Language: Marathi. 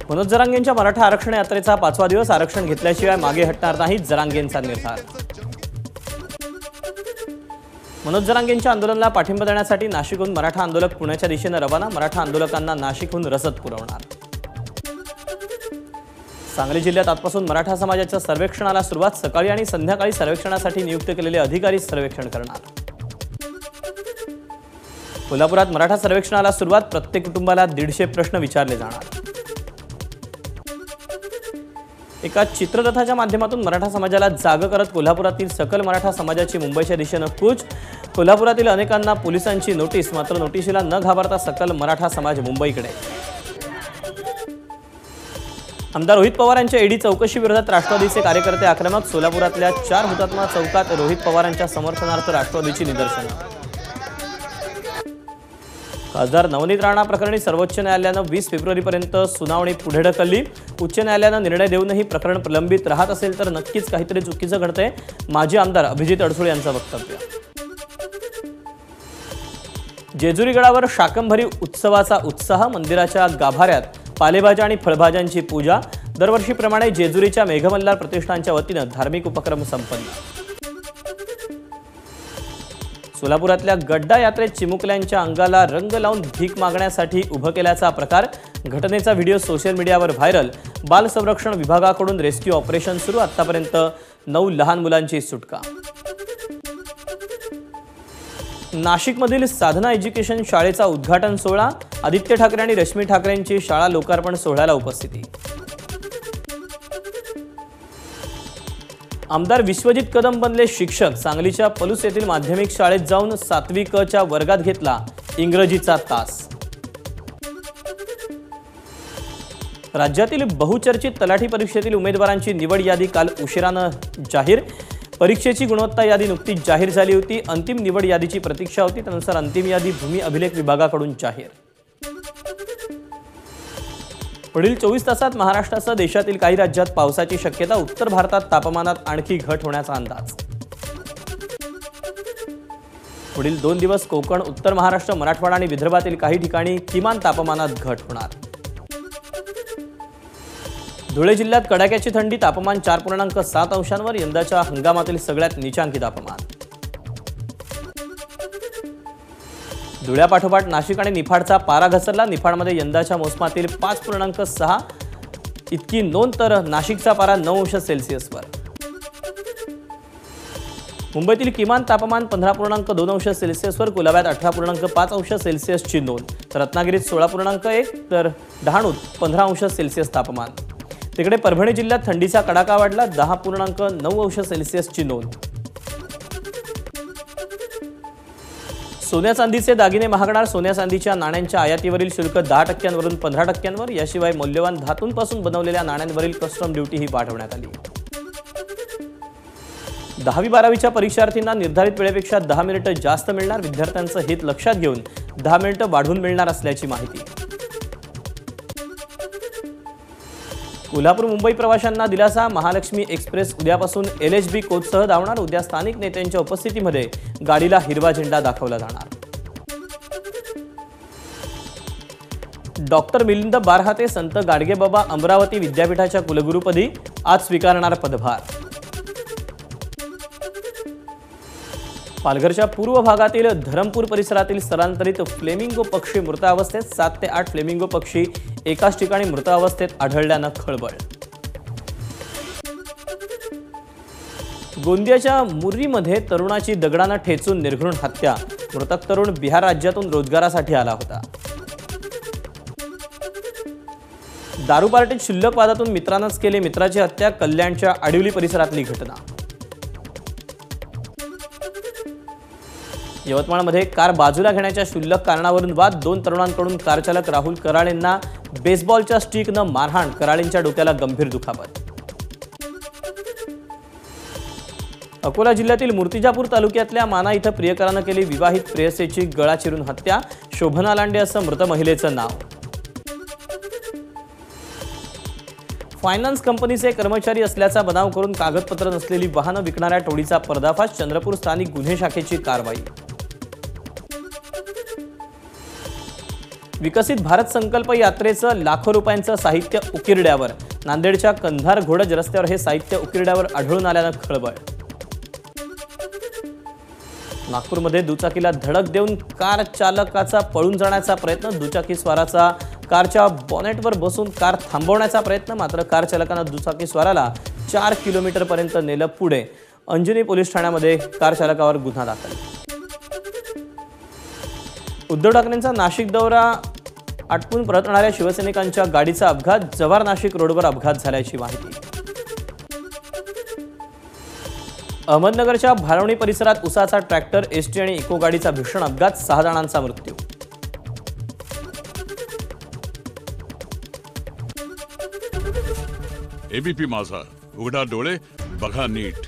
मनोज जरांगेंच्या मराठा आरक्षण यात्रेचा 5वा दिवस आरक्षण घेतल्याशिवाय मागे हटणार नाही, जरांगेंचा निर्धार। मनोज जरांगेंच्या आंदोलनाला पाठिंबा देण्यासाठी नाशिकहून मराठा आंदोलक पुण्याच्या दिशेने रवाना, मराठा आंदोलकांना नाशिकहून रसद पुरवणार। सांगली जिल्ह्यात आजपासून मराठा समाजाच्या सर्वेक्षणाला सुरुवात, सकाळी आणि संध्याकाळी सर्वेक्षणासाठी नियुक्त केलेले अधिकारी सर्वेक्षण करणार। कोल्हापुरात मराठा सर्वेक्षणाला सुरुवात, प्रत्येक कुटुंबाला 150 प्रश्न विचारले जाणार। एका चित्ररथाच्या माध्यमातून मराठा समाजाला जाग करत कोल्हापुरातील सकल मराठा समाजाची मुंबईच्या दिशेने कूच, कोल्हापुरातील अनेकांना पोलिसांची नोटीस, मात्र नोटिशीला न घाबरता सकल मराठा समाज मुंबईकडे। आमदार रोहित पवार यांच्या ईडी चौकशी विरोधात राष्ट्रवादीचे कार्यकर्ते आक्रमक, सोलापुरातल्या 4 हुतात्मा चौकात रोहित पवारांच्या समर्थनार्थ राष्ट्रवादीची निदर्शनं। खासदार नवनीत राणा प्रकरणी सर्वोच्च न्यायालयाने 20 फेब्रुवारीपर्यंत सुनावणी पुढे ढकलली। उच्च न्यायालयाने निर्णय देऊनही प्रकरण प्रलंबित राहत असेल तर नक्कीच काहीतरी चुकीचं घडतंय, माजी आमदार अभिजित अडसूळ यांचं वक्तव्य। जेजुरी गडावर शाकंभरी उत्सवाचा उत्साह, मंदिराच्या गाभाऱ्यात पालेभाज्या आणि फळभाज्यांची पूजा, दरवर्षीप्रमाणे जेजुरीच्या मेघमल्हार प्रतिष्ठानच्या वतीने धार्मिक उपक्रम संपन्न। सोलापुरातल्या गड्डा यात्रेत चिमुकल्यांच्या अंगाला रंग लावून भीक मागण्यासाठी उभं केल्याचा प्रकार, घटनेचा व्हिडिओ सोशल मीडियावर व्हायरल, बाल संरक्षण विभागाकडून रेस्क्यू ऑपरेशन सुरू, आतापर्यंत 9 लहान मुलांची सुटका। नाशिकमधील साधना एज्युकेशन शाळेचा उद्घाटन सोहळा, आदित्य ठाकरे आणि रश्मी ठाकरेंची शाळा लोकार्पण सोहळ्याला उपस्थिती। आमदार विश्वजित कदम बनले शिक्षक, सांगलीच्या पलूस येथील माध्यमिक शाळेत जाऊन 7वी क च्या वर्गात घेतला इंग्रजीचा तास। राज्यातील बहुचर्चित तलाठी परीक्षेतील उमेदवारांची निवड यादी काल उशिराने जाहीर, परीक्षेची गुणवत्ता यादी नुकतीच जाहीर झाली होती, अंतिम निवड यादीची प्रतीक्षा होती, त्यानुसार अंतिम यादी भूमी अभिलेख विभागाकडून जाहीर। पुढील 24 तासात महाराष्ट्रासह देशातील काही राज्यात पावसाची शक्यता, उत्तर भारतात तापमानात आणखी घट होण्याचा अंदाज। पुढील 2 दिवस कोकण, उत्तर महाराष्ट्र, मराठवाडा आणि विदर्भातील काही ठिकाणी किमान तापमानात घट होणार। धुळे जिल्ह्यात कडाक्याची थंडी, तापमान 4.7 अंशांवर, यंदाच्या हंगामातील सगळ्यात नीचांकी तापमान। धुळ्यापाठोपाठ नाशिक आणि निफाडचा पारा घसरला, निफाडमध्ये यंदाच्या मोसमातील 5.6 इतकी नोंद, तर नाशिकचा पारा 9 अंश सेल्सिअसवर। मुंबईतील किमान तापमान 15.2 अंश सेल्सिअसवर, कुलाब्यात 18.5 अंश सेल्सिअसची नोंद, तर रत्नागिरीत 16.1, तर डहाणूत 15 अंश सेल्सिअस तापमान। तिकडे परभणी जिल्ह्यात थंडीचा कडाका वाढला, 10.9 अंश सेल्सिअसची नोंद। सोन्या चांदीचे दागिने महागणार, सोन्या चांदीच्या नाण्यांच्या आयातीवरील शुल्क 10%वरून 15%वर, याशिवाय मौल्यवान धातूंपासून बनवलेल्या नाण्यांवरील कस्टम ड्युटीही वाढवण्यात आली। 10वी-12वीच्या परीक्षार्थींना निर्धारित वेळेपेक्षा 10 मिनिटे जास्त मिळणार, विद्यार्थ्यांचं हित लक्षात घेऊन 10 मिनिटे वाढवून मिळणार असल्याची माहिती। कोल्हापूर मुंबई प्रवाशांना दिलासा, महालक्ष्मी एक्सप्रेस उद्यापासून LHB कोचसह धावणार, उद्या स्थानिक नेत्यांच्या उपस्थितीमध्ये गाडीला हिरवा झेंडा दाखवला जाणार। डॉक्टर मिलिंद बारहाते संत गाडगेबाबा अमरावती विद्यापीठाच्या कुलगुरुपदी आज स्वीकारणार पदभार। पालघरच्या पूर्व भागातील धरमपूर परिसरातील स्थलांतरित फ्लेमिंगो पक्षी मृत अवस्थेत, 7 ते 8 फ्लेमिंगो पक्षी एकाच ठिकाणी मृत अवस्थेत आढळल्यानं खळबळ। गोंदियाच्या मुर्रीमध्ये तरुणाची दगडानं ठेचून निर्घृण हत्या, मृतक तरुण बिहार राज्यातून रोजगारासाठी आला होता। दारू पार्टीत क्षुल्लक वादातून मित्रानंच केली मित्राची हत्या, कल्याणच्या आडिवली परिसरातली घटना। यवतमाळमध्ये कार बाजूला घेण्याच्या क्षुल्लक कारणावरून वाद, 2 तरुणांकडून कार चालक राहुल कराळेंना बेसबॉलच्या स्टिकनं मारहाण, कराळेंच्या डोक्याला गंभीर दुखापत। अकोला जिल्ह्यातील मूर्तिजापूर तालुक्यातल्या माना इथं प्रियकरानं केली विवाहित प्रेयसीची गळा चिरून हत्या, शोभना लांडे असं मृत महिलेचं नाव। फायनान्स कंपनीचे कर्मचारी असल्याचा बनाव करून कागदपत्र नसलेली वाहनं विकणाऱ्या टोळीचा पर्दाफाश, चंद्रपूर स्थानिक गुन्हे शाखेची कारवाई। विकसित भारत संकल्प यात्रेचं लाखो रुपयांचं साहित्य उकिरड्यावर. नांदेडच्या कंधार घोडज रस्त्यावर हे साहित्य उकिरड्यावर आढळून आल्यानं खळबळ. नागपूरमध्ये दुचाकीला धडक देऊन कार चालकाचा पळून जाण्याचा प्रयत्न. दुचाकी स्वाराचा कारच्या बॉनेटवर बसून कार थांबवण्याचा प्रयत्न. मात्र कार चालकानं दुचाकी स्वाराला 4 किलोमीटरपर्यंत नेलं पुढे. अंजनी पोलीस ठाण्यामध्ये कार चालकावर गुन्हा दाखल. उद्धव ठाकरेंचा नाशिक दौरा आटपून परतणाऱ्या शिवसैनिकांच्या गाडीचा अपघात. जव्हार नाशिक रोडवर अपघात झाल्याची माहिती. अहमदनगरच्या भालवणी परिसरात उसाचा ट्रॅक्टर, एसटी आणि इको गाडीचा भीषण अपघात. 6 जणांचा मृत्यू. एबीपी माझा, उघडा डोळे बघा नीट.